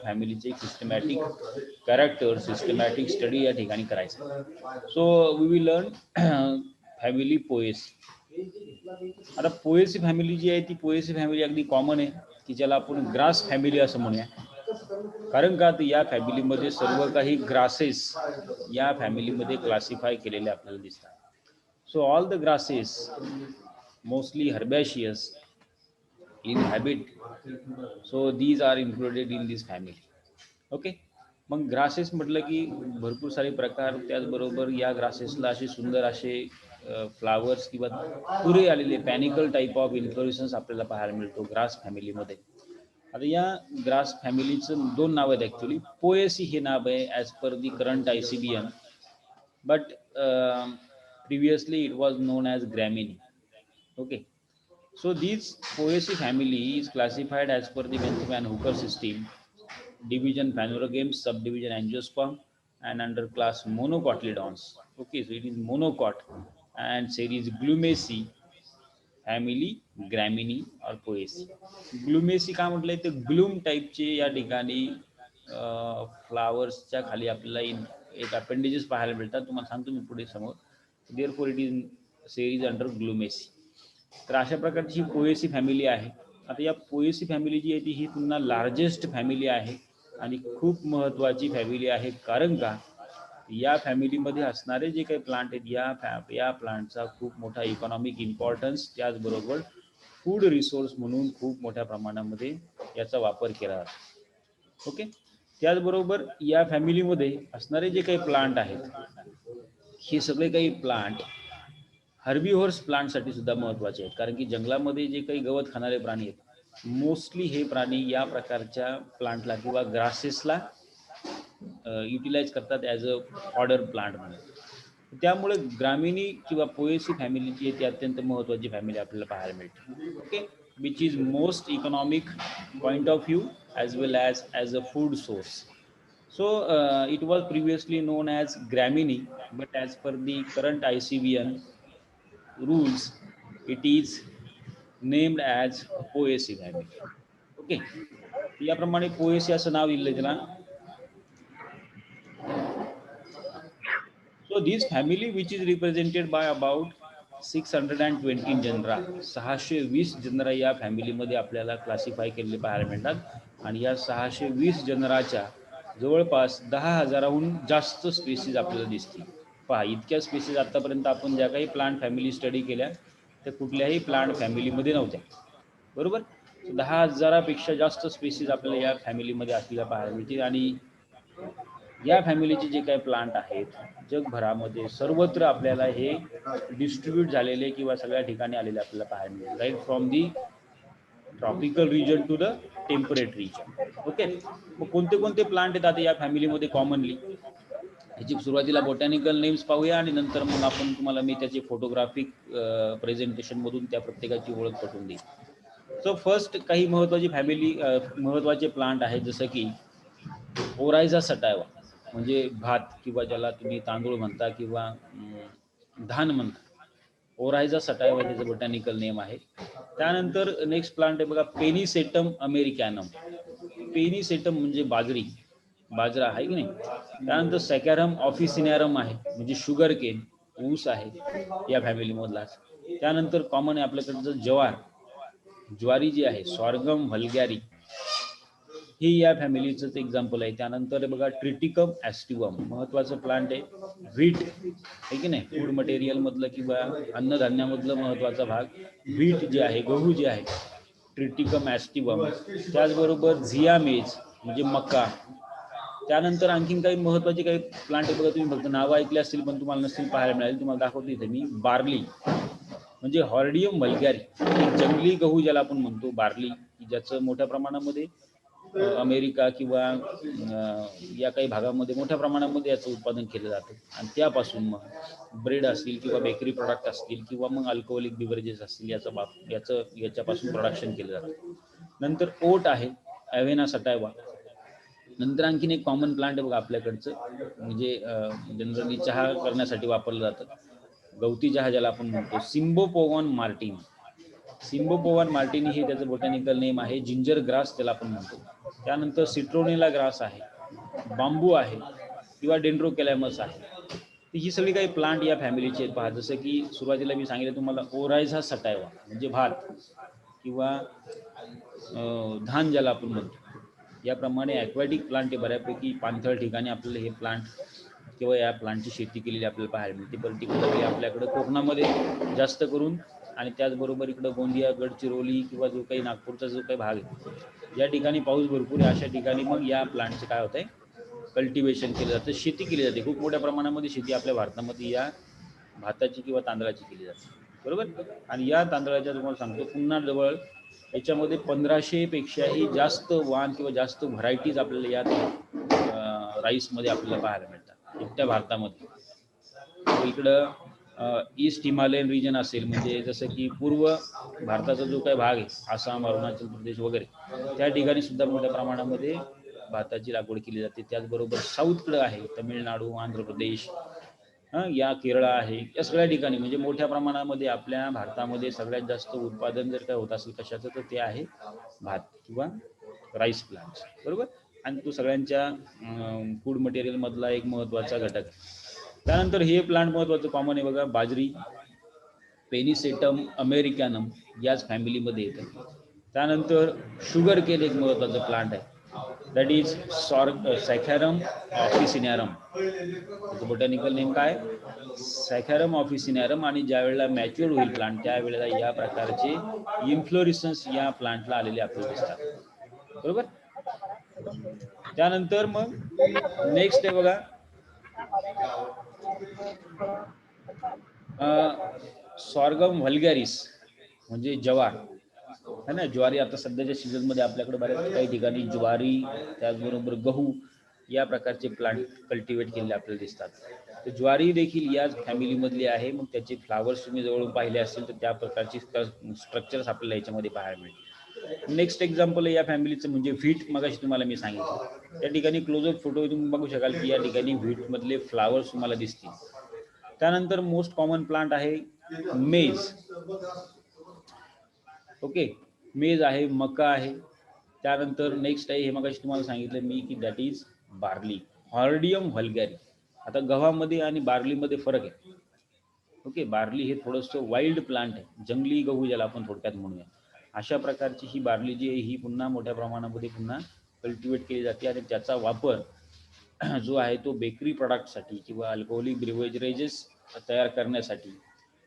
फॅमिलीचे systematic character, systematic study या ठिकाणी करायचं. So we will learn family Poaceae. आता पोएसी फॅमिली जी आहे ती पोएसी फॅमिली अगदी कॉमन आहे की ज्याला आपण ग्रास फॅमिली असं म्हणूया. कारण का तर या फॅमिलीमध्ये सर्व काही ग्रासेस या फॅमिलीमध्ये क्लासिफाय केलेले आपल्याला दिसतात. So all the grasses mostly herbaceous inhabit, so these are included in this family. Okay. मग ग्रासेस म्हटलं की भरपूर सारे प्रकार, त्याचबरोबर या ग्रासेसला असे सुंदर असे फ्लावर्स किंवा तुरे आलेले पॅनिकल टाईप ऑफ इन्फ्लोरेशन्स आपल्याला पाहायला मिळतो ग्रास फॅमिलीमध्ये. आता या ग्रास फॅमिलीचं 2 नाव आहेत ॲक्च्युली. पोएसी हे नाव आहे as per the current ICBM, but previously it was known as Gramini. Okay. So this poaceae family is classified as per the Benthiman Hooker system, division Phanerogames, subdivision Angiosperm, and under class Monocotyledons. Okay, so it is monocot and series Glumaceae, family Gramini or Poaceae. Glumaceae का म्हटलंय तर gloom टाईपचे या ठिकाणी फ्लावर्सच्या खाली आपल्याला एक appendages पाहायला मिळतात. तुम्हाला सांगतो मी पुढे समोर. Therefore it is series under Glumaceae. तर अशा प्रकारची पोएसी फॅमिली आहे. आता या पोएसी फॅमिली जी आहे ती ही पुन्हा लार्जेस्ट फॅमिली आहे आणि खूप महत्त्वाची फॅमिली आहे. कारण का या फॅमिलीमध्ये असणारे जे काही प्लांट आहेत या प्लांटचा खूप मोठा इकॉनॉमिक इम्पॉर्टन्स, त्याचबरोबर फूड रिसोर्स म्हणून खूप मोठ्या प्रमाणामध्ये याचा वापर केला जातो. ओके. त्याचबरोबर या फॅमिलीमध्ये असणारे जे काही प्लांट आहेत हे सगळे काही प्लांट हर्बिव्हर्स प्लांटसाठी सुद्धा महत्त्वाचे आहेत. कारण की जंगलामध्ये जे काही गवत खाणारे प्राणी आहेत मोस्टली हे प्राणी या प्रकारच्या प्लांटला किंवा ग्रासेसला युटिलाइज करतात ॲज अ फॉडर प्लांट म्हणून. त्यामुळे ग्रामिनी किंवा पोएसी फॅमिली जी आहे ती अत्यंत महत्त्वाची फॅमिली आपल्याला पाहायला मिळते. Okay. Which is most economic point of view as well as a food source. So it was previously known as Gramini, but as per the current ICBN rules, it is named as Poaceae family. Okay. याप्रमाणे Poaceae असं नाव दिलं त्याला. So this family which is represented by about 620 genre, 620 genre या फॅमिलीमध्ये आपल्याला classify केलेले पाहायला मिळतात आणि या 620 जनराच्या जवळपास 10,000हून जास्त स्पेसीज आपल्याला दिसतील. पहा, इतक्या स्पेसीज आतापर्यंत आपण ज्या काही प्लांट फॅमिली स्टडी केल्या त्या कुठल्याही प्लांट फॅमिलीमध्ये नव्हत्या. बरोबर. 10,000पेक्षा जास्त स्पेसीज आपल्याला या फॅमिलीमध्ये असलेल्या पाहायला मिळतील. आणि या फॅमिलीचे जे काही प्लांट आहेत जगभरामध्ये सर्वत्र आपल्याला हे डिस्ट्रीब्यूट झालेले किंवा सगळ्या ठिकाणी आलेले आपल्याला पाहायला मिळेल. Right from the tropical region to the temperate region. Okay. मग कोणते कोणते प्लांट आहेत आता या फॅमिलीमध्ये कॉमनली, याची सुरुवातीला बॉटॅनिकल नेम्स पाहूया आणि नंतर मग आपण तुम्हाला मी त्याचे फोटोग्राफिक प्रेझेंटेशनमधून त्या प्रत्येकाची ओळख पटवून देईल. सो फर्स्ट काही महत्त्वाचे प्लांट आहेत जसं की ओरायझा सटायवा, म्हणजे भात किंवा ज्याला तुम्ही तांदूळ म्हणता किंवा धान म्हणता. ओरायझा सटायवा त्याचं बॉटॅनिकल नेम आहे. त्यानंतर नेक्स्ट प्लांट आहे बघा पेनिसेटम अमेरिकॅनम. पेनिसेटम म्हणजे बाजरा आहे की नाही. त्यानंतर सॅकॅरम ऑफिसिनॅरम आहे म्हणजे शुगर केन, ऊस आहे या फॅमिलीमधलाच. त्यानंतर कॉमन आहे आपल्याकडचं ज्वारी जी आहे सॉर्गम व्हल्गॅरी, ही या फॅमिलीचंच एक्झाम्पल आहे. त्यानंतर बघा ट्रिटिकम ॲस्टिवम, महत्त्वाचं प्लांट आहे. व्हीट आहे की नाही, फूड मटेरियलमधलं किंवा अन्नधान्यामधलं महत्त्वाचा भाग व्हीट जे आहे, गहू जे आहे, ट्रिटिकम ॲस्टिवम. त्याचबरोबर झियामेज म्हणजे मका. त्यानंतर आणखीन काही महत्त्वाचे काही प्लांट आहे बघा, तुम्ही फक्त नावं ऐकले असतील पण तुम्हाला नसतील पाहायला मिळाले. तुम्हाला दाखवतो इथे मी. बार्ली म्हणजे हॉर्डियम व्हल्गॅरी, जंगली गहू ज्याला आपण म्हणतो बार्ली, ज्याचं मोठ्या प्रमाणामध्ये अमेरिका किंवा या काही भागामध्ये मोठ्या प्रमाणामध्ये याचं उत्पादन केलं जातं आणि त्यापासून मग ब्रेड असतील किंवा बेकरी प्रॉडक्ट असतील किंवा मग अल्कोहोलिक बिव्हरेजेस असतील याच्यापासून प्रोडक्शन केलं जातं. नंतर ओट आहे ॲव्हेना सटायवा. नंतर आणखीन एक कॉमन प्लांट आहे बघा आपल्याकडचं, म्हणजे जनरली चहा करण्यासाठी वापरलं जातं, गवती चहा ज्याला आपण म्हणतो, सिम्बोपोगॉन मार्टिन. सिम्बोपोवन मार्टिनी हे त्याचं बोटॅनिकल नेम आहे. जिंजर ग्रास त्याला आपण म्हणतो. त्यानंतर सिट्रोनेला ग्रास आहे, बांबू आहे किंवा डेंड्रोकॅलॅमस आहे. तर ही सगळी काही प्लांट या फॅमिलीचे आहेत. पहा, जसं की सुरुवातीला मी सांगितलं तुम्हाला, ओरायझा सटायवा म्हणजे भात किंवा धान ज्याला आपण म्हणतो. याप्रमाणे ॲक्वॅटिक प्लांट हे बऱ्यापैकी पाणथळ ठिकाणी आपल्याला हे प्लांट किंवा या प्लांटची शेती केलेली आपल्याला पाहायला मिळते. पर्टिक्युलरली आपल्याकडं कोकणामध्ये जास्त करून, आणि त्याचबरोबर इकडं गोंदिया, गडचिरोली किंवा जो काही नागपूरचा जो काही भाग आहे, या ठिकाणी पाऊस भरपूर आहे, अशा ठिकाणी मग या प्लांटचं काय होतंय, कल्टिवेशन केलं जातं, शेती केली जाते. खूप मोठ्या प्रमाणामध्ये शेती आपल्या भारतामध्ये या भाताची किंवा तांदळाची केली जाते, बरोबर. आणि या तांदळाच्या तुम्हाला सांगतो, पुन्हा जवळ याच्यामध्ये 1500 पेक्षाही जास्त वाण किंवा जास्त व्हरायटीज आपल्याला या राईसमध्ये आपल्याला पाहायला मिळतात एकट्या भारतामध्ये. इकडं ईस्ट हिमालयन रिजन असेल, म्हणजे जसं की पूर्व भारताचा जो काही भाग आहे, आसाम, अरुणाचल प्रदेश वगैरे, त्या ठिकाणी सुद्धा मोठ्या प्रमाणामध्ये भाताची लागवड केली जाते. त्याचबरोबर साऊथकडं आहे, तमिळनाडू, आंध्र प्रदेश, या केरळ आहे, या सगळ्या ठिकाणी म्हणजे मोठ्या प्रमाणामध्ये आपल्या भारतामध्ये सगळ्यात जास्त उत्पादन जर काय होत असेल कशाचं, तर ते आहे भात किंवा राईस प्लांट्स, बरोबर. आणि तो सगळ्यांच्या फूड मटेरियल मधला एक महत्त्वाचा घटक आहे. त्यानंतर हे प्लांट महत्त्वाचं कॉमन आहे बघा, बाजरी, पेनिसेटम अमेरिकॅनम याच फॅमिलीमध्ये येतं. त्यानंतर शुगर केन एक महत्त्वाचं प्लांट आहे, दॅट इज सॅकॅरम ऑफिसिनॅरम. त्याचं बोटॅनिकल नेम काय, सॅकॅरम ऑफिसिनॅरम. आणि ज्या वेळेला मॅच्युअर होईल प्लांट, त्यावेळेला या प्रकारचे इन्फ्लोरिसन्स या प्लांटला आलेले आपल्याला दिसतात, बरोबर. त्यानंतर मग नेक्स्ट आहे बघा, सॉर्गम व्हल्गॅरिस म्हणजे ज्वार है ना. ज्वारी आता सध्याच्या सीझनमध्ये आपल्याकडे बऱ्याच काही ठिकाणी ज्वारी, त्याचबरोबर गहू या प्रकारचे प्लांट कल्टिवेट केलेले आपल्याला दिसतात. तर ज्वारी देखील याच फॅमिलीमधली आहे. मग त्याचे फ्लावर्स तुम्ही जवळून पाहिले असतील तर त्या प्रकारची स्ट्रक्चर्स आपल्याला याच्यामध्ये पाहायला मिळतील. नेक्स्ट एक्झाम्पल या फॅमिलीचं म्हणजे व्हीट. मगाशी तुम्हाला मी सांगितलं, त्या ठिकाणी क्लोजअप फोटो तुम्ही बघू शकाल की या ठिकाणी व्हीट मधले फ्लावर्स तुम्हाला दिसतील. त्यानंतर मोस्ट कॉमन प्लांट आहे मेज. ओके, मेज आहे, मका आहे. त्यानंतर नेक्स्ट आहे, हे मगाशी तुम्हाला सांगितलं मी की दॅट इज बार्ली, हॉर्डियम व्हल्गॅरी. आता गव्हामध्ये आणि बार्लीमध्ये फरक आहे. ओके, बार्ली हे थोडंसं वाईल्ड प्लांट आहे, जंगली गहू ज्याला आपण थोडक्यात म्हणूया. अशा प्रकारची ही बार्ली जी आहे ही पुन्हा मोठ्या प्रमाणामध्ये पुन्हा कल्टिवेट केली जाते आणि त्याचा वापर जो आहे तो बेकरी प्रॉडक्टसाठी किंवा अल्कोहोलिक ब्रिव्हरेजेस तयार करण्यासाठी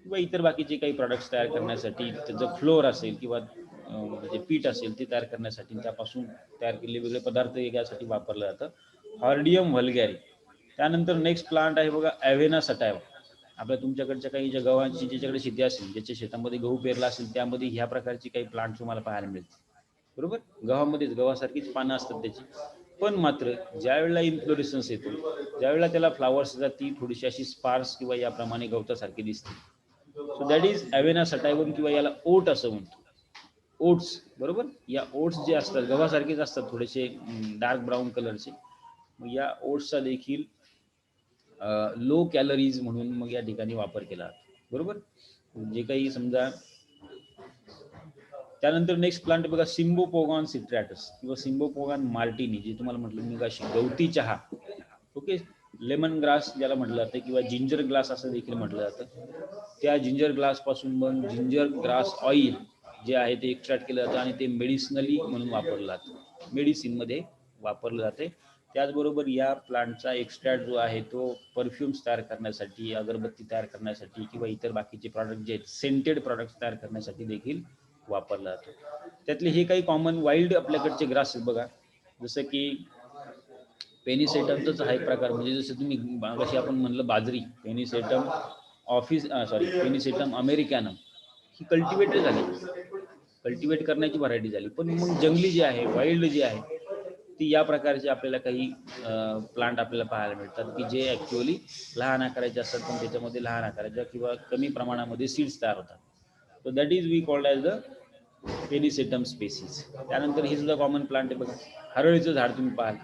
किंवा इतर बाकीचे काही प्रॉडक्ट्स तयार करण्यासाठी, त्याचं फ्लोअर असेल किंवा म्हणजे पीठ असेल ते तयार करण्यासाठी, त्यापासून तयार केलेले वेगळे पदार्थ यासाठी वापरलं जातं, हॉर्डियम व्हल्गॅरी. त्यानंतर नेक्स्ट प्लांट आहे बघा, ॲव्हेना सटायवा. आपल्या तुमच्याकडच्या काही ज्या गव्हाची ज्याच्याकडे शेती असेल, ज्याच्या शेतामध्ये गहू पेरला असेल, त्यामध्ये ह्या प्रकारची काही प्लांट तुम्हाला पाहायला मिळतील, बरोबर. गव्हामध्येच गव्हासारखीच पानं असतात त्याची, पण मात्र ज्या वेळेला इन्फ्लोरेसन्स येतो, ज्यावेळेला त्याला फ्लावर्स येतात, ती थोडीशी अशी स्पार्स किंवा याप्रमाणे गवतासारखी दिसते. सो दॅट इज ॲव्हेना सटायवम किंवा याला ओट असं म्हणतो, ओट्स, बरोबर. या ओट्स जे असतात गव्हासारखेच असतात, थोडेसे डार्क ब्राऊन कलरचे. मग या ओट्सचा देखील लो कॅलरीज म्हणून मग या ठिकाणी वापर केला, बरोबर. जे काही समजा. त्यानंतर नेक्स्ट प्लांट बघा, सिम्बोपोगॉन सिट्रॅटस किंवा सिम्बोपोगॉन मार्टिनी, जे तुम्हाला म्हटलं मी अशी गवती चहा. ओके, लेमन ग्रास ज्याला म्हटलं जातं किंवा जिंजर ग्लास असं देखील म्हटलं जातं. त्या जिंजर ग्लास पासून मग जिंजर ग्रास ऑइल जे आहे ते एक्स्ट्रॅक्ट केलं जातं आणि ते मेडिसिनली म्हणून वापरलं जातं, मेडिसिनमध्ये वापरलं जाते. त्याचबरोबर या प्लांटचा एक्स्ट्रॅक्ट जो आहे तो परफ्युम्स तयार करण्यासाठी, अगरबत्ती तयार करण्यासाठी किंवा इतर बाकीचे प्रॉडक्ट जे आहेत सेंटेड प्रॉडक्ट्स तयार करण्यासाठी देखील वापरला जातो. त्यातले हे काही कॉमन वाईल्ड आपल्याकडचे ग्रास आहेत बघा, जसं की पेनिसेटमचाच हा एक प्रकार, म्हणजे जसं तुम्ही कशी आपण म्हणलं बाजरी, पेनिसेटम पेनिसेटम अमेरिकॅनम ही कल्टिवेटेड झाली, कल्टिवेट करण्याची व्हरायटी झाली. पण मग जंगली जी आहे, वाईल्ड जी आहे, ती या प्रकारचे आपल्याला काही प्लांट आपल्याला पाहायला मिळतात की जे ॲक्च्युअली लहान आकाराचे असतात, पण त्याच्यामध्ये लहान आकाराच्या किंवा कमी प्रमाणामध्ये सीड्स तयार होतात. So that is we called as the Pennisetum species. त्यानंतर हे सुद्धा कॉमन प्लांट आहे बघा, हरळीचं झाड तुम्ही पाहाल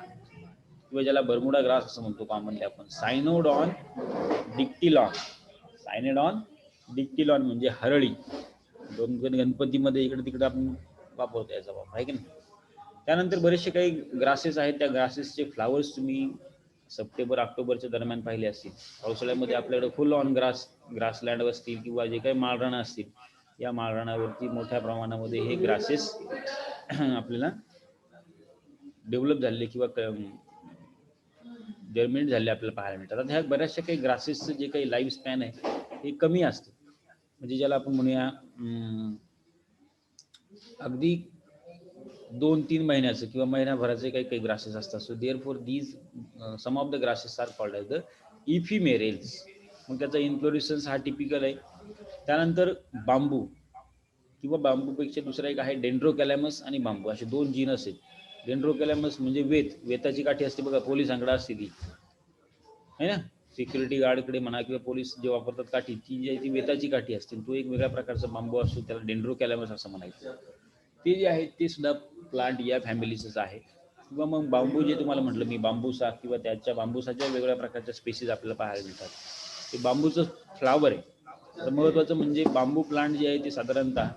किंवा ज्याला बर्मुडा ग्रास असं म्हणतो कॉमनली आपण, सायनोडॉन डिक्टिलॉन. सायनेडॉन डिक्टिलॉन म्हणजे हरळी. दोन गणपतीमध्ये इकडे तिकडे आपण वापरतो याचा वापर, आहे की नाही. त्यानंतर बरेचसे काही ग्रासेस आहेत, त्या ग्रासेसचे फ्लावर्स तुम्ही सप्टेंबर ऑक्टोबरच्या दरम्यान पाहिले असतील. पावसाळ्यामध्ये आपल्याकडे फुल ऑन ग्रासलँड असतील किंवा जे काही माळरानं असतील, या माळरानावरती मोठ्या प्रमाणामध्ये हे ग्रासेस आपल्याला डेव्हलप झालेले किंवा जर्मिनेट झालेले आपल्याला पाहायला मिळतात. आता ह्या बऱ्याचशा काही ग्रासेसचं जे काही लाईफ स्पॅन आहे हे कमी असतं, म्हणजे ज्याला आपण म्हणूया अगदी 2-3 महिन्याचं किंवा महिनाभराचे काही काही ग्रासेस असतात. So therefore these some of the grasses are called as the ephemerals. मग त्याचा इन्फ्लोरेसन्स हा टिपिकल आहे. त्यानंतर बांबू किंवा बांबूपेक्षा दुसरा एक आहे डेंड्रोकॅलॅमस आणि बांबू, असे दोन जीनस आहेत. डेंड्रोकॅलॅमस म्हणजे वेताची काठी असते बघा, पोलिसांकडे असते ती, है ना. सिक्युरिटी गार्डकडे म्हणा किंवा पोलीस जे वापरतात काठी, ती जी आहे ती वेताची काठी असते. तो एक वेगळ्या प्रकारचा बांबू असतो, त्याला डेंड्रोकॅलॅमस असं म्हणायचं. ते जे आहे ते सुद्धा प्लांट या फॅमिलीचंच आहे. किंवा मग बांबू जे तुम्हाला म्हटलं मी, बांबूसा किंवा त्याच्या बांबूसाच्या वेगवेगळ्या प्रकारच्या स्पेसीज आपल्याला पाहायला मिळतात. ते बांबूचं फ्लावर आहे. तर महत्त्वाचं म्हणजे बांबू प्लांट जे आहे ते साधारणतः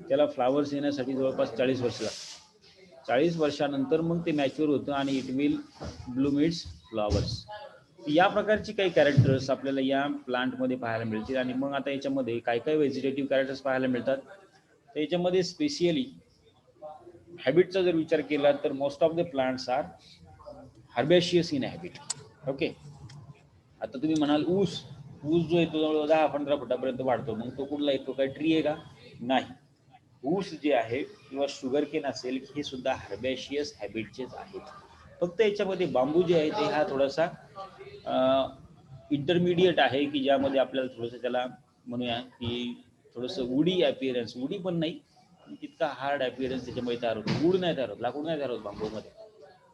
त्याला फ्लावर्स येण्यासाठी जवळपास 40 वर्ष लागतात. 40 वर्षानंतर मग ते मॅच्युअर होतं आणि it will Bloom it's flowers. या प्रकारची काही कॅरेक्टर्स आपल्याला या प्लांटमध्ये पाहायला मिळतील. आणि मग आता याच्यामध्ये काय काय व्हेजिटेटिव्ह कॅरेक्टर्स पाहायला मिळतात, तर याच्यामध्ये स्पेशियली हॅबिटचा जर विचार केला तर most of the plants are herbaceous in habit. Okay. आता तुम्ही म्हणाल ऊस जो येतो जवळ 10-15 फुटापर्यंत वाढतो, मग तो कुठला येतो, काय ट्री आहे का? नाही. ऊस जे आहे किंवा शुगर केन असेल, हे सुद्धा हर्बेशियस हॅबिटचेच आहेत. फक्त याच्यामध्ये बांबू जे आहे ते हा थोडासा इंटरमिडिएट आहे, की ज्यामध्ये आपल्याला थोडंसं त्याला म्हणूया की थोडंसं वुडी ॲपिअरन्स, वुडी पण नाही, तितका हार्ड ॲपिअरन्स त्याच्यामध्ये तयार होतो. वूड नाही तयार होत, लाकूड नाही तयार होत बांबूमध्ये,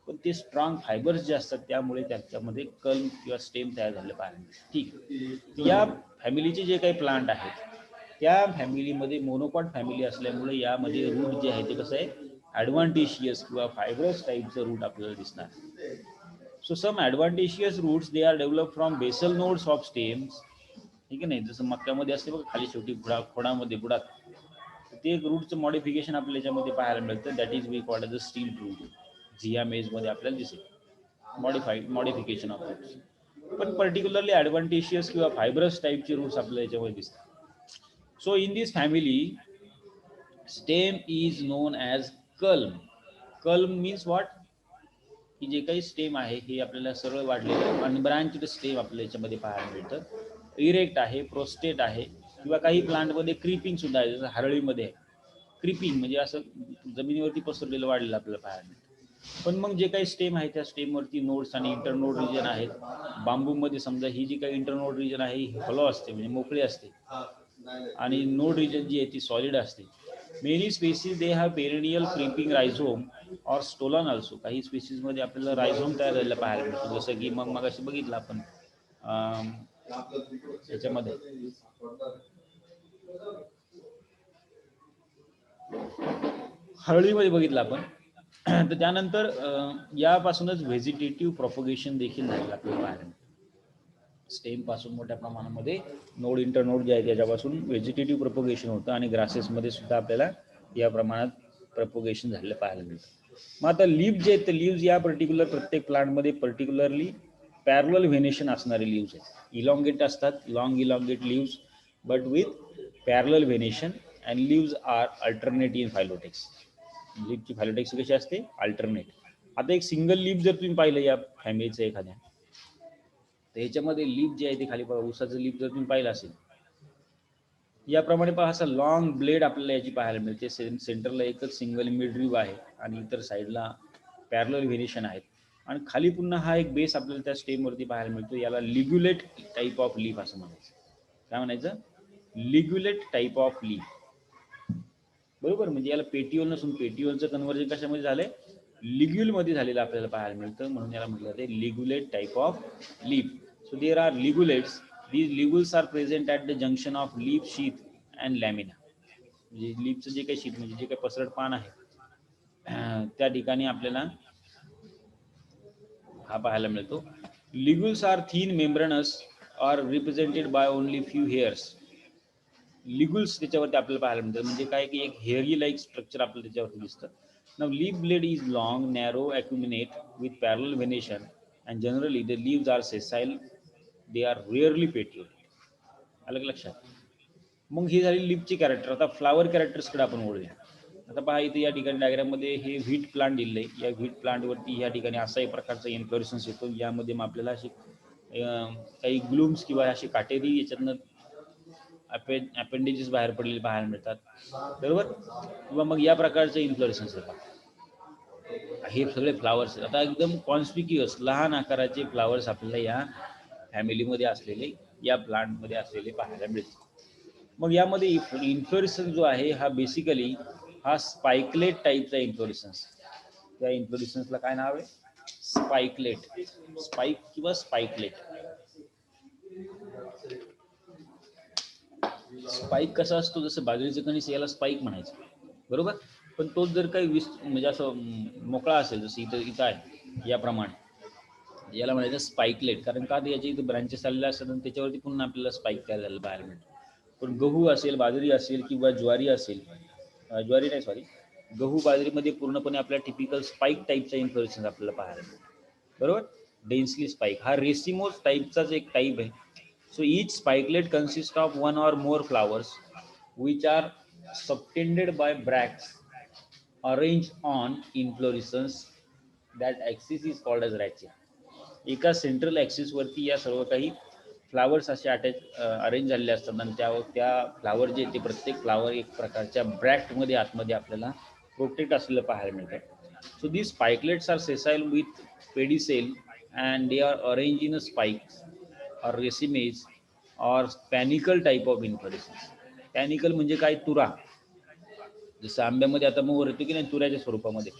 पण ते स्ट्रॉंग फायबर्स जे असतात त्यामुळे त्याच्यामध्ये कल्म किंवा स्टेम तयार झाले पाहिजे. ठीक. या फॅमिलीचे जे काही प्लांट आहेत त्या फॅमिलीमध्ये मोनोकॉट फॅमिली असल्यामुळे यामध्ये रूट जे आहे ते कसं आहे, ॲडव्हान्टेशियस किंवा फायब्रस टाईपचं रूट आपल्याला दिसणार. So some adventitious roots they are develop from basal nodes of stems. ठीक आहे नाही, जसं मक्यामध्ये असते बघा खाली शेवटी खोडामध्ये बुडात, ते एक रूटचं मॉडिफिकेशन आपल्याला याच्यामध्ये पाहायला मिळतं. That is we called as a stilt root. Zea मेजमध्ये आपल्याला दिसेल मॉडिफिकेशन ऑफ रूट्स. पण पर्टिक्युलरली ॲडव्हान्टेशियस किंवा फायब्रस टाईपचे रूट्स आपल्याला याच्यामध्ये दिसतात. So in this family stem is known as culm. Culm means what, की जे काही स्टेम आहे हे आपल्याला सरळ वाढलेलं अनब्रांच्ड स्टेम आपल्या याच्यामध्ये पाहायला मिळतं. इरेक्ट आहे, प्रोस्टेट आहे, किंवा काही प्लांटमध्ये क्रिपिंग सुद्धा आहे, जसं हरळीमध्ये आहे. क्रिपिंग म्हणजे असं जमिनीवरती पसरलेलं वाढलेलं आपल्याला पाहायला मिळतं. पण मग जे काही स्टेम आहे त्या स्टेमवरती नोड्स आणि इंटरनोड रिजन आहेत. बांबूमध्ये समजा ही जी काही इंटरनोड रिजन आहे ही हॉलो असते, म्हणजे मोकळी असते, आणि नोड रिजन जी आहे ती सॉलिड असते. Many species they have perennial creeping rhizome और स्टोलन ऑल्सो. काही स्पेसीजमध्ये आपल्याला रायझोम तयार झालेला पाहायला मिळतो, जसं की मग अशी बघितलं आपण याच्यामध्ये हळदीमध्ये बघितलं आपण. तर त्यानंतर यापासूनच व्हेजिटेटिव्ह प्रोपोगेशन देखील झालेलं आपल्याला पाहायला मिळतं. स्टेम पासून मोठ्या प्रमाणामध्ये नोड इंटरनोड जे आहे त्याच्यापासून व्हेजिटेटिव्ह प्रोपोगेशन होतं, आणि ग्रासेसमध्ये सुद्धा आपल्याला या प्रमाणात प्रोपोगेशन झालेलं पाहायला मिळतं. मग आता लीव्ह जे आहेत तर लीव्ज या पर्टिक्युलर प्रत्येक प्लांटमध्ये पर्टिक्युलरली पॅरलल व्हेनेशन असणारे लीव्ज आहेत. इलॉंगेट असतात, long elongate leaves, but with parallel venation, and leaves are alternate in phyllotaxis. लीव्हची फायलोटेक्स कशी असते, अल्टरनेट. आता एक सिंगल लीव्ह जर तुम्ही पाहिलं या फॅमिलीचं एखाद्या, तर ह्याच्यामध्ये लीफ जे आहे ते खाली बघा, ऊसाचं लीफ जर तुम्ही पाहिलं असेल याप्रमाणे पहा, असा लॉंग ब्लेड आपल्याला याची पाहायला मिळते. सेंटरला एकच सिंगल मिड रीव आहे आणि इतर साईडला पॅरलल व्हेरिएशन आहेत, आणि खाली पुन्हा हा एक बेस आपल्याला त्या स्टेमवरती पाहायला मिळतो. याला लिग्युलेट टाईप ऑफ लीफ असं म्हणायचं. काय म्हणायचं, लिग्युलेट टाईप ऑफ लीफ. बरोबर, म्हणजे याला पेटिओल नसून पेटिओलचं कन्व्हर्जन कशामध्ये झालंय, लिग्युलमध्ये झालेलं आपल्याला पाहायला मिळतं, म्हणून याला म्हटलं जाते ligulate type of leaf. So there are ligulates. These ligules are present at the junction of leaf sheath and lamina. म्हणजे लीफचं जे काही शीत म्हणजे जे काही पसरट पान आहे त्या ठिकाणी आपल्याला हा पाहायला मिळतो. Ligules are thin membranous or represented by only few hairs. Ligules त्याच्यावरती आपल्याला पाहायला मिळतात. म्हणजे काय की एक हेअरी लाईक स्ट्रक्चर आपल्याला त्याच्यावरती दिसतं. नाव leaf blade is long, narrow, acuminate with parallel venation and generally the leaves are sessile, they are rarely petiole. अलग लक्षात. मग ही झाली लीफची कॅरेक्टर. आता फ्लावर कॅरेक्टर्सकडे आपण वळूया. आता पहा इथे या ठिकाणी डायग्राममध्ये हे व्हीट प्लांट दिलेलं आहे. या व्हीट प्लांटवरती या ठिकाणी असा एक प्रकारचा इन्फ्लोरेसन्स येतो. यामध्ये मग आपल्याला अशी काही ग्लूम्स किंवा अशी काटेरी याच्यातनं अपेंडेजेस बाहेर पडलेले पाहायला मिळतात, बरोबर. किंवा मग या प्रकारचे इन्फ्लोरेसन्स येतात. हे सगळे फ्लावर्स आता एकदम कॉन्स्पिक्युअस लहान आकाराचे फ्लावर्स आपल्याला या फॅमिलीमध्ये असलेले, या प्लांटमध्ये असलेले पाहायला मिळते. मग यामध्ये इन्फ्लोरेसन्स जो आहे हा बेसिकली हा स्पाइकलेट टाईपचा इन्फ्लोरेसन्स. त्या इन्फ्लोरेसन्सला काय नाव आहे? स्पाइकलेट. स्पाइक किंवा स्पाइकलेट. स्पाइक कसा असतो, जसं बाजरीचं कणीस याला स्पाइक म्हणायचं, बरोबर. पण तो जर काही म्हणजे असं मोकळा असेल, जसं इथं आहे याप्रमाणे, याला म्हणायचं स्पाइकलेट. कारण का तर याचे इथं ब्रांचेस आलेले असतात आणि त्याच्यावरती पुन्हा आपल्याला स्पाइक तयार झालं बाहेर मिळतं. पण गहू असेल, बाजरी असेल किंवा ज्वारी असेल, ज्वारी नाही सॉरी, गहू बाजरीमध्ये पूर्णपणे आपल्या टिपिकल स्पाइक टाईपचा इन्फ्लोरेसन्स आपल्याला पाहायला मिळतो, बरोबर. डेन्सली स्पाइक हा रेसिमोस टाईपचाच एक टाईप आहे. So each spikelet consists of one or more flowers which are subtended by bracts arranged on inflorescence. That axis is called as rachia. एका सेंट्रल ॲक्सिस वरती या सर्व काही फ्लावर्स असे अरेंज झालेले असतात आणि त्या फ्लावर जे ते प्रत्येक फ्लावर एक प्रकारच्या ब्रॅक्टमध्ये आतमध्ये आपल्याला प्रोटेक्ट असलेलं पाहायला मिळतं. So these spikelets are sessile with pedicel and they are arrange in a spikes or racemes or panicle type of inflorescence. Panicle म्हणजे काय? तुरा. जसं आंब्यामध्ये आता मोहर येतो की नाही तुऱ्याच्या स्वरूपामध्ये,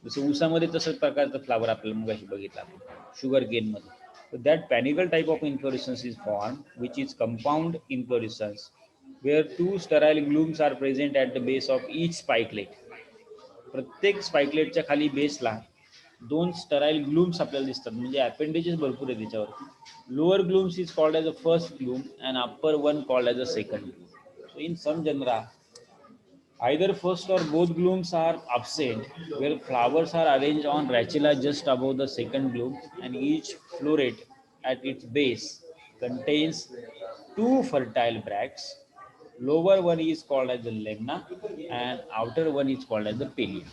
जसं ऊसामध्ये तसंच प्रकारचं फ्लावर आपल्याला मग बघितलं आपण शुगर केन मध्ये. So that panicle type of inflorescence is formed, which is compound inflorescence, where two sterile glumes are present at the base of each spikelet. प्रत्येक स्पाइकलेटच्या खाली बेसला दोन स्टराईल ग्लूम्स आपल्याला दिसतात, म्हणजे अपेंडेजेस भरपूर आहे त्याच्यावरती. Lower glumes is called as a first glume and upper one called as a second glume. So in some genera either first or both glooms are absent, where flowers are arranged on rachilla just above the second gloom, and each floret at its base contains two fertile bracts. Lower one is called as the lemna and outer one is called as the pellia.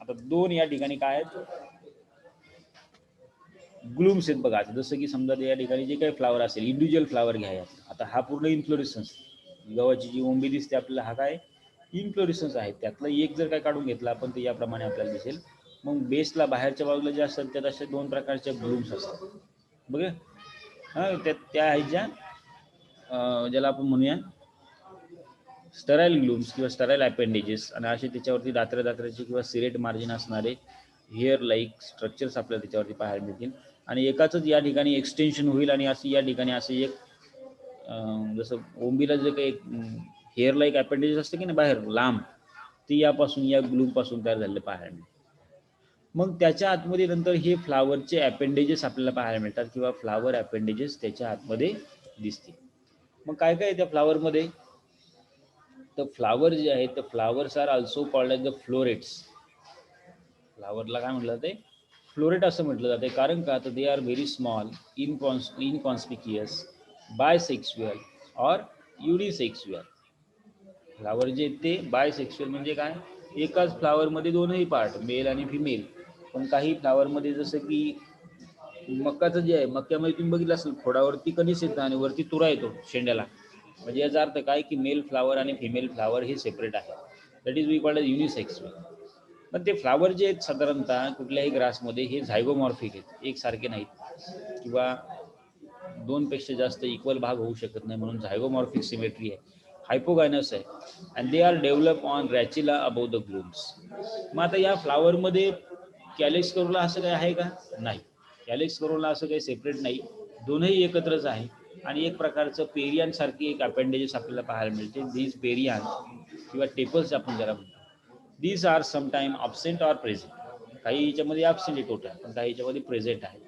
आता दोन या ठिकाणी काय आहेत? Glumes आहेत बघा. जसं की समजा या ठिकाणी जे काही फ्लावर असेल, इंडिव्हिज्युअल फ्लावर घ्या. आता हा पूर्ण इन्फ्लोरेसन्स, गव्हाची जी ओंबी दिसते आपल्याला, हा काय इन्फ्लोरेसन्स आहे. त्यातलं एक जर काय काढून घेतलं आपण तर याप्रमाणे आपल्याला दिसेल. मग बेसला बाहेरच्या बाजूला जे असतात त्यात अशा दोन प्रकारच्या ग्लूम्स असतात बघा. हां, त्या आहेत ज्या ज्याला आपण म्हणूया स्टराईल ग्लूम्स किंवा स्टराईल अपेंडेजेस, आणि असे त्याच्यावरती दात्र्याचे किंवा सिरेट मार्जिन असणारे हेअर लाईक स्ट्रक्चर्स आपल्याला त्याच्यावरती पाहायला मिळतील. आणि एकाच या ठिकाणी एक्सटेन्शन होईल आणि असं या ठिकाणी असे एक जसं ओंबीला जे काही हेअर लाईक अपेंडेजेस असते की नाही बाहेर लांब, ती यापासून या ग्लूमपासून तयार झालेले पाहायला मिळते. मग त्याच्या आतमध्ये नंतर हे फ्लावरचे अपेंडेजेस आपल्याला पाहायला मिळतात किंवा फ्लावर अपेंडेजेस त्याच्या आतमध्ये दिसतील. मग काय काय त्या फ्लावरमध्ये? तर फ्लावर जे आहे तर flowers are also called as the florets. फ्लावरला काय म्हटलं जाते? फ्लोरेट असं म्हटलं जाते. कारण का तर they are very small, inconspicuous, bisexual और युनिसेक्शुअल. फ्लावर जे ते बायसेक्शुअल म्हणजे काय? एकाच फ्लावरमध्ये दोनही पार्ट, मेल आणि फिमेल. पण काही फ्लावरमध्ये जसं की मक्काचं जे आहे, मक्यामध्ये तुम्ही बघितलं असेल खोडावरती कणीस येतं आणि वरती तुरा येतो शेंड्याला. म्हणजे याचा अर्थ काय की मेल फ्लावर आणि फिमेल फ्लावर हे सेपरेट आहे. That is we called as unisexual. पण ते फ्लावर जे आहेत साधारणतः कुठल्याही ग्रासमध्ये हे झायगोमॉर्फिक आहेत, एकसारखे नाहीत किंवा दोनपेक्षा जास्त इक्वल भाग होऊ शकत नाही, म्हणून झायगोमॉर्फिक सिमेट्री आहे, हायपोगायनस आहे. And they are develop on rachilla above the glumes. मग आता या फ्लावरमध्ये कॅलेक्स करोला असं काही आहे का? नाही. कॅलेक्स करोला असं काही सेपरेट नाही, दोनही एकत्रच आहे. आणि एक प्रकारचं पेरियान सारखी एक अपेंडेजेस आपल्याला पाहायला मिळते. दीज पेरियान किंवा टेपल्स आपण ज्याला म्हणतो, these are sometime absent or present. काही याच्यामध्ये अब्सेंट आहे टोटल, पण काही याच्यामध्ये प्रेझेंट आहे.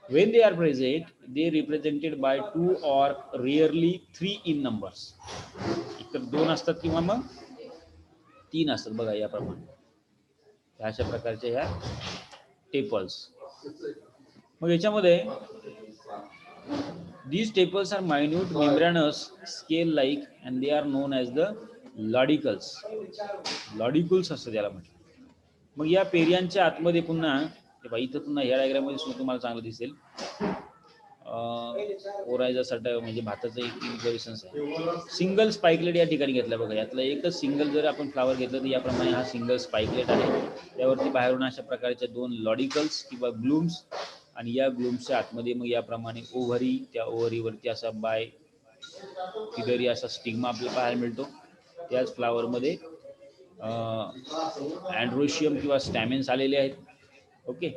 When they are present, they represented by two or rarely three in numbers. एकतर 2 असतात किंवा मग 3 असतात बघा याप्रमाणे. अशा प्रकारच्या ह्या टेपल्स. मग याच्यामध्ये these tepals are minute membranous scale like and they are known as the lodicals. लॉडिकल्स असतं त्याला म्हटलं. मग या पेरियांच्या आतमध्ये पुन्हा इथं पुन्हा ह्या डायग्राममध्ये सुद्धा तुम्हाला चांगलं दिसेल. ओरायझासाठी म्हणजे भाताचं एक इन्फ्लोरेसन्स आहे. सिंगल स्पाइकलेट या ठिकाणी घेतला बघा. यातलं एकच सिंगल जर आपण फ्लावर घेतलं तर याप्रमाणे हा सिंगल स्पाइकलेट आहे. त्यावरती बाहेरून अशा प्रकारच्या 2 लॉडिकल्स किंवा ग्लूम्स आणि या ग्लूम्सच्या आतमध्ये मग याप्रमाणे ओव्हरी, त्या ओव्हरीवरती असा फिदरी असा स्टिग्मा आपल्याला पाहायला मिळतो. त्याच फ्लावरमध्ये अँड्रोशियम किंवा स्टॅमेन्स आलेले आहेत. ओके.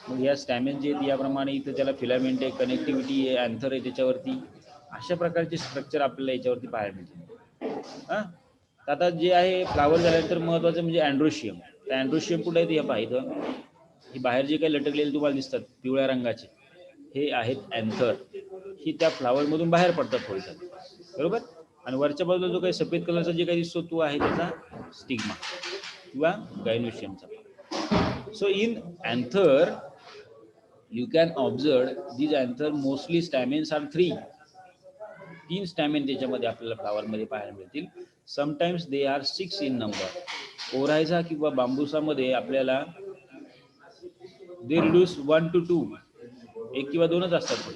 मग या स्टॅमेन जे याप्रमाणे इथं त्याला फिलामेंट आहे, कनेक्टिव्हिटी आहे, अँथर आहे त्याच्यावरती. अशा प्रकारचे स्ट्रक्चर आपल्याला याच्यावरती पाहायला मिळते. हां, आता जे आहे फ्लावर झाल्यानंतर महत्त्वाचं म्हणजे अँड्रोशियम. तर अँड्रोशियम कुठे आहे ते पहा इथं. ही बाहेर जे काही लटकलेले तुम्हाला दिसतात पिवळ्या रंगाचे, हे आहेत अँथर. ही त्या फ्लावरमधून बाहेर पडतात थोडक्यात, बरोबर. आणि वरच्या बाजूला जो काही सफेद कलरचा जे काही दिसतो तो आहे त्याचा स्टिग्मा किंवा गायनोशियमचा. So in anther, you can observe these anther mostly stamens are 3. 3 स्टॅमेन त्याच्यामध्ये आपल्याला फ्लावरमध्ये पाहायला मिळतील. Sometimes they are 6 in number. Oryza किंवा बांबुसामध्ये आपल्याला दे रिड्यूस 1 to 2, 1 किंवा 2च असतात.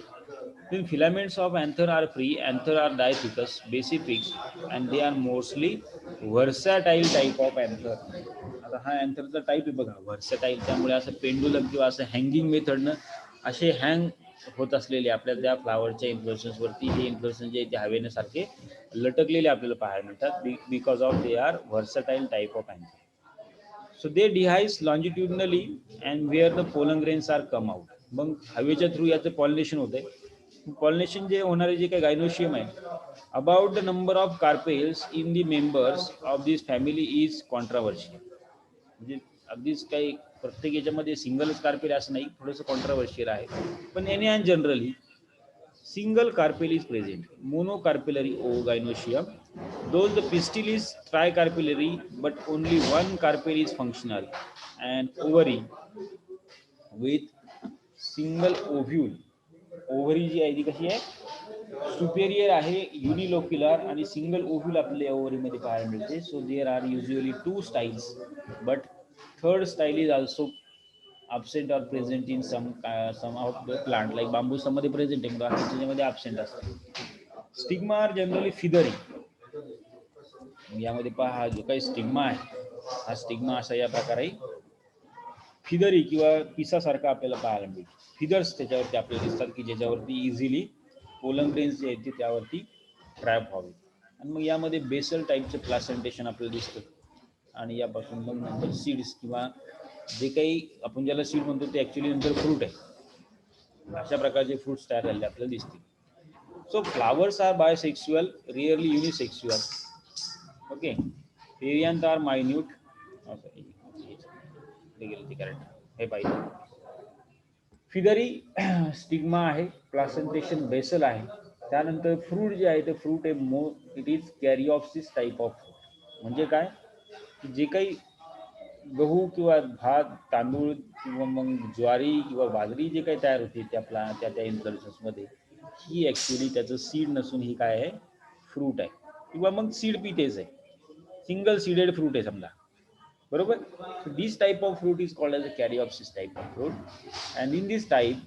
Then filaments of anther are free. Anther are diphysous, basifix, and they are mostly versatile type of anther. आता हा अँथरचा टाईप आहे बघा, व्हर्सटाईल. त्यामुळे असं पेंडुलम किंवा असं हँगिंग मेथडनं असे हँग होत असलेले आपल्या त्या फ्लावरच्या इन्फ्लोरेशन्सवरती हे इन्फ्लोरेशन्स जे ते हवेने सारखे लटकलेले आपल्याला पाहायला मिळतात. Because of they are versatile type of anther. So they dehisce longitudinally and where the pollen grains are come out. मग हवेच्या थ्रू याचं पॉलिनेशन होतंय. पॉलिनेशन जे होणारे जे काही गायनोशियम आहे, about the number of carpels in the members of this family is controversial. म्हणजे अगदीच काही प्रत्येक याच्यामध्ये सिंगलच कार्पेल असं नाही, थोडंसं कॉन्ट्रावर्शियल आहे. पण any and generally single carpel is present. Monocarpellary gynoecium. Though the pistil is tricarpellary, but only one carpel is functional, and ovary with single ovule. Ovary जी आहे ती कशी आहे, सुपेरियर आहे, युनिलोक्युलर आणि सिंगल ओव्ह्यूल आपल्या ओव्हरीमध्ये पाहायला मिळते. So there are usually 2 styles, but third style is also absent or present in some of the plant, like बांबूसामध्ये प्रेझेंट आहे, बाकी त्याच्यामध्ये absent असते. Stigma are generally feathery. यामध्ये पहा, हा जो काही स्टिग्मा आहे, हा स्टिग्मा असा या प्रकारे फिदरी किंवा पिसासारखा आपल्याला पाहायला मिळतो. फिदर्स त्याच्यावरती आपल्याला दिसतात की ज्याच्यावरती इझिली पोलन ग्रेन्स जे आहेत ते त्यावरती ट्रॅप व्हावे. आणि मग यामध्ये बेसल टाईपचं प्लासेंटेशन आपल्याला दिसतं. आणि यापासून मग नंतर सीड्स किंवा जे काही आपण ज्याला सीड म्हणतो ते ॲक्च्युली नंतर फ्रूट आहे. अशा प्रकारचे फ्रूट्स तयार झालेले आपल्याला दिसतील. So flowers are bisexual, rarely unisexual. Okay. Perianth are minute. हे पाहिजे. फिदरी स्टिग्मा आहे, प्लासेंटेशन बेसल आहे. त्यानंतर फ्रूट जे आहे ते फ्रूट आहे it is caryopsis type of fruit. म्हणजे काय, जे काही गहू किंवा भात, तांदूळ किंवा मग ज्वारी किंवा बाजरी जे काही तयार होते त्या इन्फ्लोरेशन्समध्ये, ही ॲक्च्युली त्याचं सीड नसून ही काय आहे, फ्रूट आहे किंवा मग सीड पितेच आहे. सिंगल सीडेड फ्रूट आहे समजा, बरोबर. This type of fruit is called as a caryopsis type of fruit. And in this type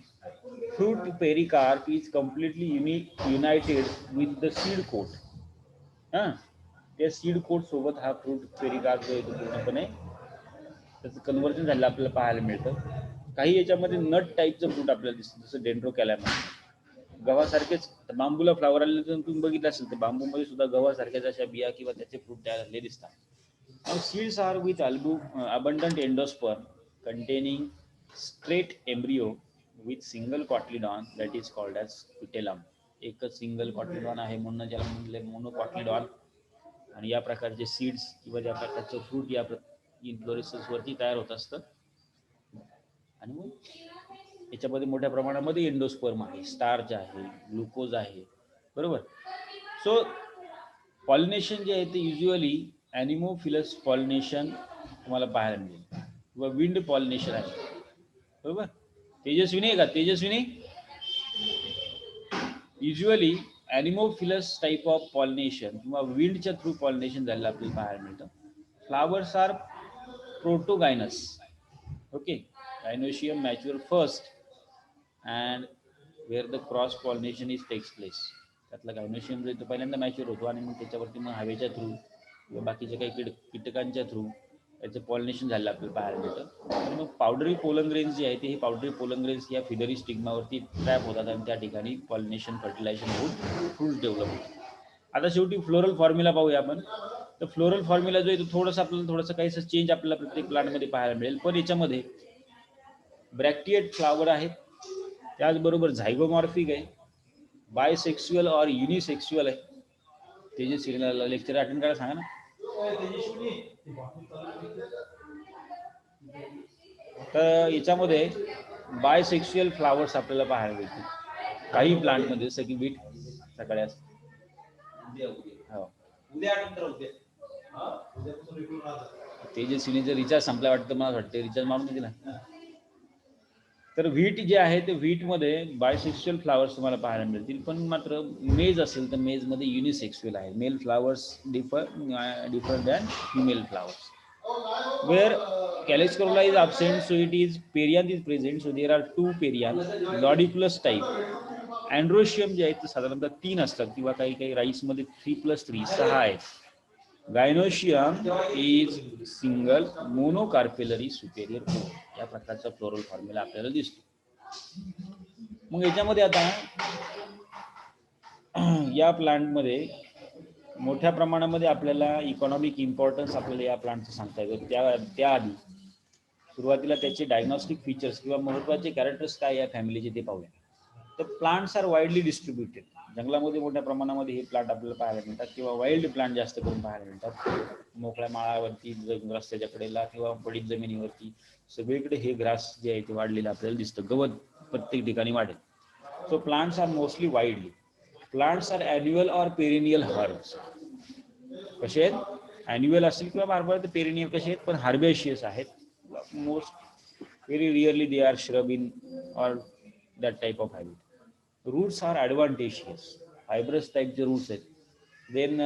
fruit pericarp is completely united with the seed coat. हां, त्या सीड कोट सोबत हा fruit pericarp जो आहे तो पूर्णपणे त्याचं कन्व्हर्जन झालेलं आपल्याला पाहायला मिळतं. काही याच्यामध्ये नट टाईपचं फ्रूट आपल्याला दिसतं, जसं डेंड्रोकॅलॅमा, गव्हासारखेच. बांबूला फ्लावर आलेलं तर तुम्ही बघितलं असेल तर बांबूमध्ये सुद्धा गव्हासारख्याच अशा बिया किंवा त्याचे फ्रूट तयार झालेले दिसतात. Now seeds are with abundant endosperm containing straight embryo with single cotyledon that is called as pitellum. एकच सिंगल कॉटिलॉन आहे म्हणून ज्याला म्हणले मोनोकॉटिलॉन. आणि या प्रकारचे सीड्स किंवा ज्या प्रकारचं फ्रूट या इन्फ्लोरेसन्सवरती तयार होत असतं. आणि मग याच्यामध्ये मोठ्या प्रमाणामध्ये एंडोस्पर्म आहे, स्टार्च आहे, ग्लुकोज आहे, बरोबर. सो पॉलिनेशन जे आहे ते युजली ॲनिमोफिलस पॉलिनेशन तुम्हाला पाहायला मिळेल किंवा विंड पॉलिनेशन आहे. बरोबर. तेजस्विनी आहे का? Tejaswini. Usually anemophilous type of pollination किंवा विंडच्या थ्रू पॉलिनेशन झालेलं आपल्याला पाहायला मिळतं. Flowers are protogynous. Okay. Gynoecium mature first and where the cross pollination is takes place. त्यातला गायनोशियम जो तो पहिल्यांदा मॅच्युअर होतो आणि मग त्याच्यावरती मग हवेच्या थ्रू किंवा बाकीच्या काही कीटकांच्या थ्रू याचं पॉलिनेशन झालं आपल्याला पाहायला मिळतं. आणि मग पावडरी पोलन ग्रेन्स जे आहे ते हे पावडरी पोलन ग्रेन्स या फिदरी स्टिग्मावरती ट्रॅप होतात आणि त्या ठिकाणी पॉलिनेशन फर्टिलायझेशन होऊन फ्रूट डेव्हलप होतात. आता शेवटी फ्लोरल फॉर्म्युला पाहूया आपण. तर फ्लोरल फॉर्म्युला जो आहे तो थोडंसं आपल्याला थोडंसं काहीसं चेंज आपल्याला प्रत्येक प्लांटमध्ये पाहायला मिळेल. पण याच्यामध्ये ब्रॅक्टिएट फ्लावर आहे, त्याचबरोबर झायगोमॉर्फिक आहे, बायसेक्सुअल और युनिसेक्सुअल आहे. ते जे सिरियल लेक्चर अटेंड करायला सांगा ना. तर याच्यामध्ये बायसेक्सुअल फ्लावर्स आपल्याला पाहायला मिळतील काही प्लांटमध्ये, जसं की बीट सकाळी असं. तेजस्विनीचं रिचार्ज संपला वाटतं, मला वाटतं रिचार्ज मारून दिला. तर व्हीट जे आहे ते व्हीटमध्ये बायसेक्सुअल फ्लावर्स तुम्हाला पाहायला मिळतील, पण मात्र मेज असेल तर मेजमध्ये युनिसेक्सुअल आहे. Male flowers differ than female flowers. Where calyx corolla is absent, so it is perianth is present, so there are two perianth, lodiculus type. Androecium जे आहेत ते साधारणतः 3 असतात किंवा काही काही राईसमध्ये 3+3 6 आहेत. Gynoecium is single monocarpellary superior floor. या प्रकारचा फ्लोरल फॉर्म्युला आपल्याला दिसतो. मग याच्यामध्ये आता या प्लांटमध्ये मोठ्या प्रमाणामध्ये आपल्याला इकॉनॉमिक इम्पॉर्टन्स आपल्याला या प्लांटचं सांगता येतं. त्याआधी सुरुवातीला त्याचे डायग्नॉस्टिक फीचर्स किंवा महत्त्वाचे कॅरेक्टर्स काय या फॅमिलीचे ते पाहूया. तर प्लांट्स आर वाईडली डिस्ट्रीब्युटेड. जंगलामध्ये मोठ्या प्रमाणामध्ये हे प्लांट आपल्याला पाहायला मिळतात किंवा वाईल्ड प्लांट जास्त करून पाहायला मिळतात. मोकळ्या माळावरती, रस्त्याच्या कडेला किंवा पडीत जमिनीवरती सगळीकडे हे ग्रास जे आहे ते वाढलेलं आपल्याला दिसतं. गवत प्रत्येक ठिकाणी वाढेल. So plants are mostly widely. Plants are annual or perennial herbs. कसे आहेत? ॲन्युअल असतील किंवा बारबार ते पेरिनियल कसे आहेत, पण हार्बेशियस आहेत. Most very rarely they are shrub in or that type of habit. Roots are adventitious. Fibrous टाईपचे रूट्स आहेत. Then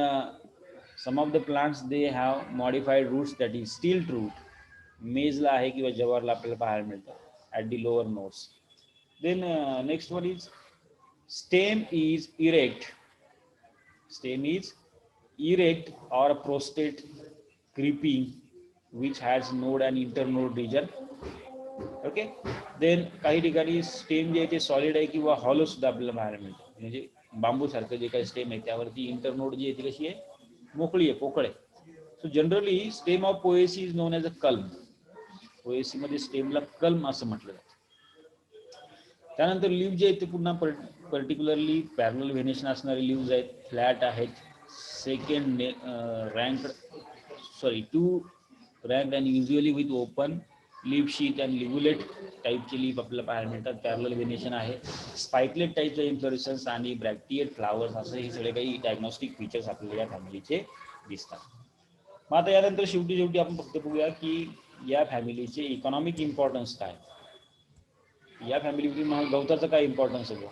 some of the plants they have modified roots that is stilt root. मेजला आहे किंवा जवारला आपल्याला पाहायला मिळतं at the lower nodes. Then next one is stem is erect. Stem is erect or prostate creeping, which has node and internode region. Okay. Then काही ठिकाणी stem जे आहे ते सॉलिड आहे किंवा हॉलो सुद्धा आपल्याला पाहायला मिळतं. म्हणजे बांबू सारखं जे काही स्टेम आहे त्यावरती इंटरनोड जी आहे ती कशी आहे, मोकळी आहे, पोकळ आहे. So generally stem of Poaceae is known as a culm. पोएसीमध्ये स्टेमला कल्म असं म्हटलं जातं. त्यानंतर लिव्ह जे आहेत ते पुन्हा पर्टिक्युलरली पॅरलल व्हेनेशन असणारे लिव्ज आहेत, फ्लॅट आहेत, second rank two rank and usually with open leaf sheath and ligulate टाईपचे लिव्ह आपल्याला पाहायला मिळतात. पॅरलल व्हेनेशन आहे, स्पाइकलेट टाईपचे इन्फ्लोरेसन्स आणि ब्रॅक्टिएट फ्लावर्स, असं हे सगळे काही डायग्नॉस्टिक फीचर्स आपल्याला या फॅमिलीचे दिसतात. मग आता यानंतर शेवटी आपण फक्त बघूया की या फॅमिलीचे इकॉनॉमिक इम्पॉर्टन्स काय. या फॅमिलीमध्ये गवताचा काय इम्पॉर्टन्स आहे.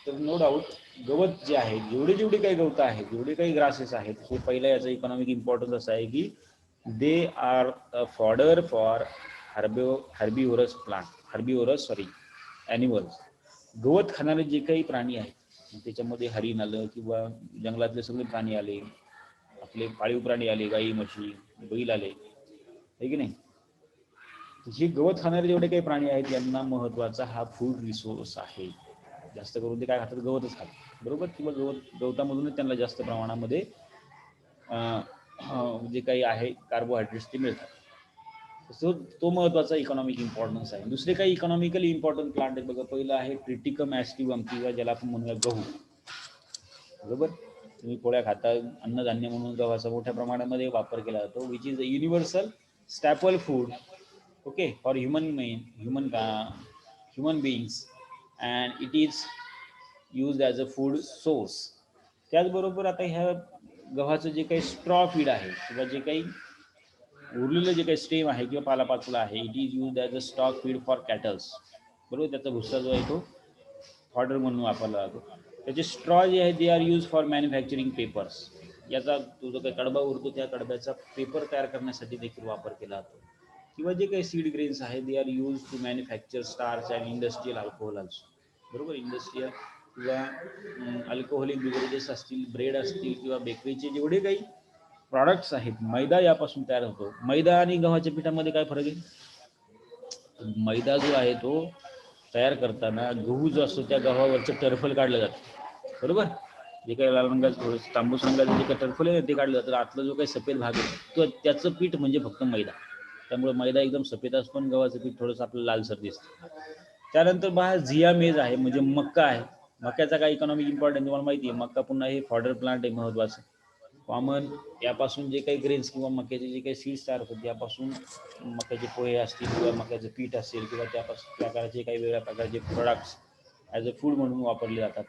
तर नो डाऊट गवत जे आहे, जेवढे काही गवत आहेत, जेवढे काही ग्रासेस आहेत, हे पहिला याचा इकॉनॉमिक इम्पॉर्टन्स असा आहे की they are a fodder for herbivores animals. गवत खाणारे जे काही प्राणी आहेत, त्याच्यामध्ये हरिण आलं किंवा जंगलातले सगळे प्राणी आले, आपले पाळीव प्राणी आले, गाई म्हशी बैल आले, आहे की नाही. जे गवत खाणारे जेवढे काही प्राणी आहेत यांना महत्त्वाचा हा फूड रिसोर्स आहे. जास्त करून ते काय खातात, गवतच खातात, बरोबर. किंवा गवतामधूनच त्यांना जास्त प्रमाणामध्ये जे काही आहे कार्बोहायड्रेट्स ते मिळतात. सो तो महत्त्वाचा इकॉनॉमिक इम्पॉर्टन्स आहे. दुसरे काही इकॉनॉमिकली इम्पॉर्टंट प्लांट आहेत बघा. पहिलं आहे ट्रिटिकम ॲस्टिवम किंवा ज्याला आपण म्हणूया गहू, बरोबर. तुम्ही पोळ्या खाता, अन्नधान्य म्हणून गव्हाचा मोठ्या प्रमाणामध्ये वापर केला जातो, which is a universal staple food, okay, for human beings, and it is used as a food source. त्याचबरोबर आता ह्या गव्हाचं जे काही स्ट्रॉ फीड आहे किंवा जे काही उरलेलं जे काही स्टेम आहे किंवा पालापाचोळा आहे, it is use as a stock feed for cattles. बरोबर, त्याचा भुस्सा जो आहे तो फॉडर म्हणून वापरला जातो. त्याचे स्ट्रॉ जे आहे they are use for manufacturing papers. याचा तो जो काही कडबा उरतो त्या कडब्याचा पेपर तयार करण्यासाठी देखील वापर केला जातो. किंवा जे काही सीड ग्रेन्स आहे they are use to manufacture starch and industrial alcohol also. बरोबर, इंडस्ट्रियल किंवा अल्कोहोलिक बिव्हरेजेस असतील, ब्रेड असतील किंवा बेकरीचे जेवढे काही प्रॉडक्ट्स आहेत, मैदा यापासून तयार होतो. मैदा आणि गव्हाच्या पिठामध्ये काय फरक आहे? मैदा जो आहे तो तयार करताना गहू जो असतो त्या गव्हावरचं टरफल काढलं जातं. बरोबर, जे काही लाल रंगाचं थोडं तांबूस रंगाचं जे काही टरफल आहे ते काढलं जातं. आतला जो काही सफेद भाग आहे तो त्याचं पीठ म्हणजे फक्त मैदा. त्यामुळे मैदा एकदम सफेद असतो आणि गव्हाचं पीठ थोडंसं आपलं लालसर दिसतं. त्यानंतर बघा झिया मेज आहे, म्हणजे मक्का आहे. मक्याचा काय इकॉनॉमिक इम्पॉर्टन्स तुम्हाला माहिती आहे. मक्का पुन्हा हे फॉडर प्लांट आहे महत्त्वाचं. कॉमन यापासून जे काही ग्रेन्स किंवा मक्याचे जे काही सीड्स तयार होतात यापासून मक्याचे पोहे असतील किंवा मक्याचं पीठ असेल किंवा त्यापासून प्रकारचे काही वेगळ्या प्रकारचे प्रोडक्ट्स ॲज अ फूड म्हणून वापरले जातात.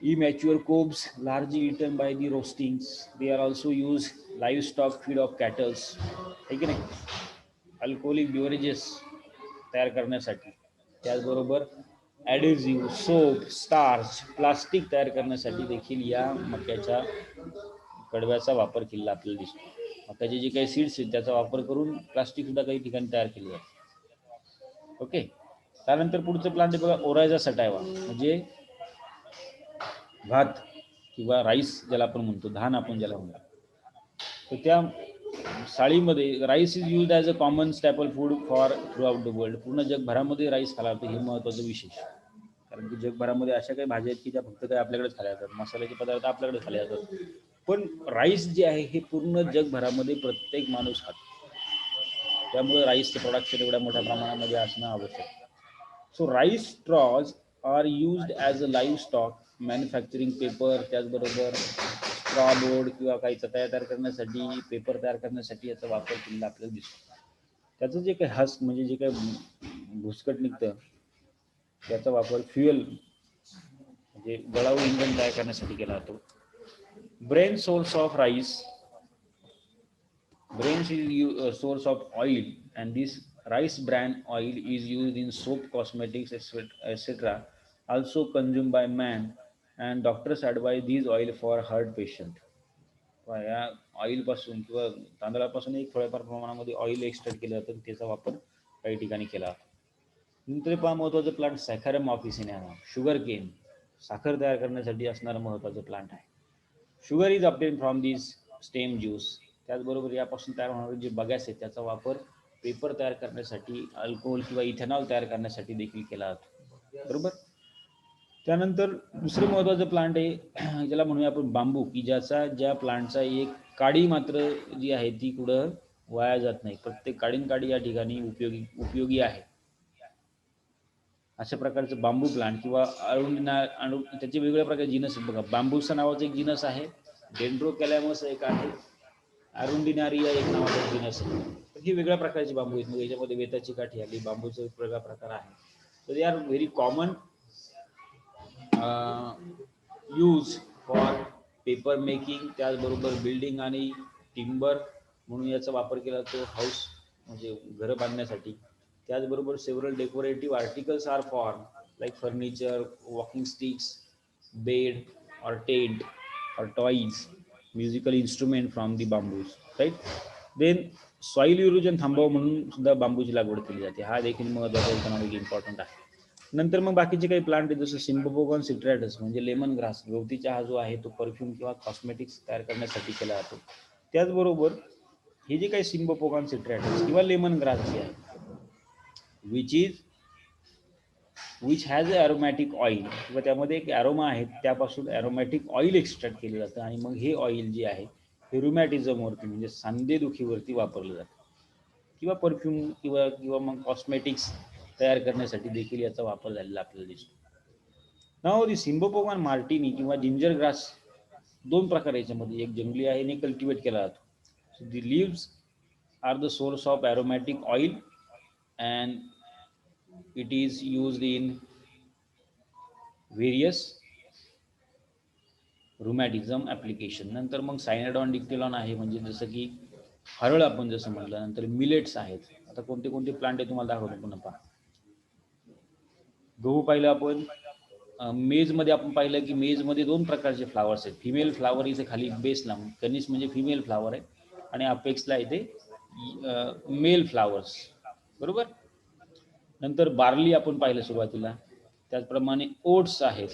Immature cobs, largely eaten by the roastings. They are also used livestock feed of cattle. है की नाही? अल्कोहोलिक बिव्हरेजेस तयार करण्यासाठी, त्याचबरोबर ॲडेझिव्ह, सोप, स्टार्च, प्लास्टिक तयार करण्यासाठी देखील या मक्याच्या कडव्याचा वापर केलेला आपल्याला दिसतो. मक्याचे जे काही सीड्स आहेत त्याचा वापर करून प्लास्टिक सुद्धा काही ठिकाणी तयार केले जाते. ओके, त्यानंतर पुढचं प्लांट आहे बघा ओरायझा सटायवा, म्हणजे भात किंवा राईस ज्याला आपण म्हणतो, धान आपण ज्याला म्हणतो. तर त्या साळीमध्ये rice is use as a common staple food for throughout the world. पूर्ण जगभरामध्ये राईस खाला जातो, हे महत्त्वाचं विशेष. कारण की जगभरामध्ये अशा काही भाज्या आहेत की ज्या फक्त काही आपल्याकडेच खाल्या जातात, मसाल्याचे पदार्थ आपल्याकडे खाले जातात, पण राईस जे आहे हे पूर्ण जगभरामध्ये प्रत्येक माणूस खातो. त्यामुळे राईसचं प्रोडक्शन एवढ्या मोठ्या प्रमाणामध्ये असणं आवश्यक. So rice straws are used as a livestock manufacturing paper, त्याचबरोबर स्ट्रॉ बोर्ड किंवा काही चटया तयार करण्यासाठी, पेपर तयार करण्यासाठी याचा वापर केलेला आपल्याला दिसतो. त्याचं जे काही हस्क म्हणजे जे काही भुसकट निघतं त्याचा वापर फ्युएल म्हणजे गळाऊ इंधन तयार करण्यासाठी केला जातो. Brain source of rice, Grains is a source of oil, and this rice bran oil is used in soap, cosmetics, etc. Also consumed by man, and doctors advise these oil for heart patient. या oil पासून किंवा तांदळापासून एक थोड्याफार प्रमाणामध्ये oil extract केलं जातं, त्याचा वापर काही ठिकाणी केला जातो. नंतर पहा महत्त्वाचं प्लांट सॅकॅरम ऑफिसिनाना, शुगर केन, साखर तयार करण्यासाठी असणारं महत्त्वाचं प्लांट आहे. Sugar is obtain from this stem juice. त्याचबरोबर यापासून तयार होणारे जे बगॅस आहेत त्याचा वापर पेपर तयार करण्यासाठी, अल्कोहोल किंवा इथेनॉल तयार करण्यासाठी देखील केला जातो. बरोबर, त्यानंतर दुसरं महत्त्वाचं प्लांट आहे ज्याला म्हणूया आपण बांबू, की ज्या प्लांटचा एक काडी मात्र जी आहे ती कुठं वाया जात नाही. प्रत्येक काडी या ठिकाणी उपयोगी आहे. अशा प्रकारचं बांबू प्लांट किंवा त्याचे वेगवेगळ्या प्रकारचे जिनस आहेत बघा. बांबूसा नावाचं एक जिनस आहे, डेंड्रोकॅलॅमस एक आहे, अरुंडिनारिया एक नावाचा जिनस आहे. तर ही वेगळ्या प्रकारची बांबू आहेत. मग याच्यामध्ये वेताची काठी आली, बांबूचा एक वेगळा प्रकार आहे. तर they are very common use for paper making, त्याचबरोबर बिल्डिंग आणि टिंबर म्हणून याचा वापर केला जातो, हाऊस म्हणजे घरं बांधण्यासाठी. त्याचबरोबर several decorative articles are form like furniture, walking sticks, bed और टेंट और toys, musical instrument from the bamboos, right. Then soil erosion थांबावं म्हणून सुद्धा बांबूची लागवड केली जाते. हा देखील महत्त्वाचा इकॉनॉमिक इम्पॉर्टंट आहे. नंतर मग बाकीचे काही प्लांट आहेत जसं सिम्बोपोगॉन सिट्रॅटस म्हणजे लेमन ग्रास, गवती चहा जो आहे तो परफ्यूम किंवा कॉस्मेटिक्स तयार करण्यासाठी केला जातो. त्याचबरोबर हे जे काही सिम्बोपोगॉन सिट्रॅटस किंवा लेमन ग्रास जे आहे which has a aromatic oil, किंवा त्यामध्ये एक ॲरोमा आहे, त्यापासून ॲरोमॅटिक ऑइल एक्स्ट्रॅक्ट केलं जातं आणि मग हे ऑइल जे आहे हे रुमॅटिझमवरती म्हणजे सांधेदुखीवरती वापरलं जातं किंवा परफ्यूम किंवा किंवा मग कॉस्मेटिक्स तयार करण्यासाठी देखील याचा वापर झालेला आपल्याला दिसतो. नाव दी सिम्बोपोगॉन मार्टिनी किंवा जिंजर ग्रास दोन प्रकार याच्यामध्ये, एक जंगली आहे आणि कल्टिवेट केला जातो. So the leaves are the source of aromatic oil and it is used in various rheumatism application. नंतर मग सायनाडॉन डिक्टेलॉन आहे, म्हणजे जसं की हरळ आपण जसं म्हटलं. नंतर मिलेट्स आहेत. आता कोणते कोणते प्लांट आहे तुम्हाला दाखवतो पुन्हा पहा. गहू पाहिलं आपण. मेजमध्ये आपण पाहिलं की मेजमध्ये 2 प्रकारचे फ्लावर्स आहेत. फिमेल फ्लावर इथे खाली बेसला, कनिस म्हणजे फिमेल फ्लावर आहे आणि अपेक्सला इथे मेल फ्लावर्स, बरोबर. नंतर बार्ली आपण पाहिलं सुरुवातीला. त्याचप्रमाणे ओट्स आहेत.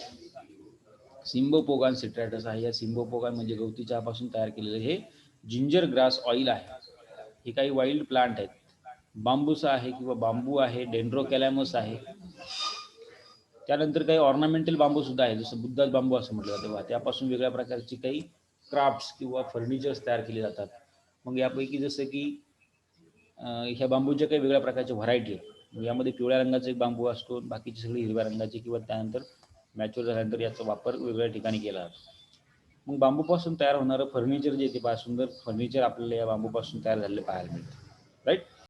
सिम्बोपोगान सिट्रॅटस आहे. या सिम्बोपोगान म्हणजे गवती चहापासून तयार केलेलं हे जिंजर ग्रास ऑइल आहे. हे काही वाईल्ड प्लांट आहेत. बांबूसा आहे किंवा बांबू आहे, डेंड्रोकॅलॅमस आहे. त्यानंतर काही ऑर्नामेंटल बांबू सुद्धा आहे, जसं बुद्धाच बांबू असं म्हटलं जातं. त्यापासून वेगळ्या प्रकारची काही क्राफ्ट्स किंवा फर्निचर्स तयार केले जातात. मग यापैकी जसं की ह्या बांबूच्या काही वेगळ्या प्रकारच्या व्हरायटी आहेत. यामध्ये पिवळ्या रंगाचा एक बांबू असतो, बाकीची सगळी हिरव्या रंगाची, किंवा त्यानंतर मॅच्युअर झाल्यानंतर याचा वापर वेगवेगळ्या ठिकाणी केला जातो. मग बांबूपासून तयार होणारं फर्निचर जे ते सुंदर फर्निचर आपल्याला या बांबूपासून तयार झालेलं पाहायला मिळतं, राईट.